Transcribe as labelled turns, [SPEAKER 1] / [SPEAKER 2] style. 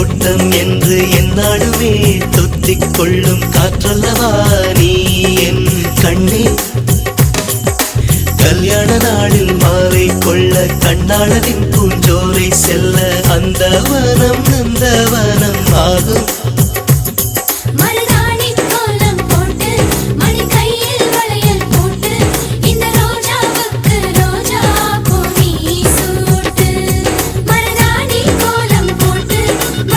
[SPEAKER 1] தோட்டம் என்று என்னாலுமே தொத்திக் கொள்ளும் காற்றல்லவா நீ என் கண்ணே. கல்யாண நாளில் மாலை கொள்ள கண்ணாளரின் பூஞ்சோலை செல்ல அந்த வனம்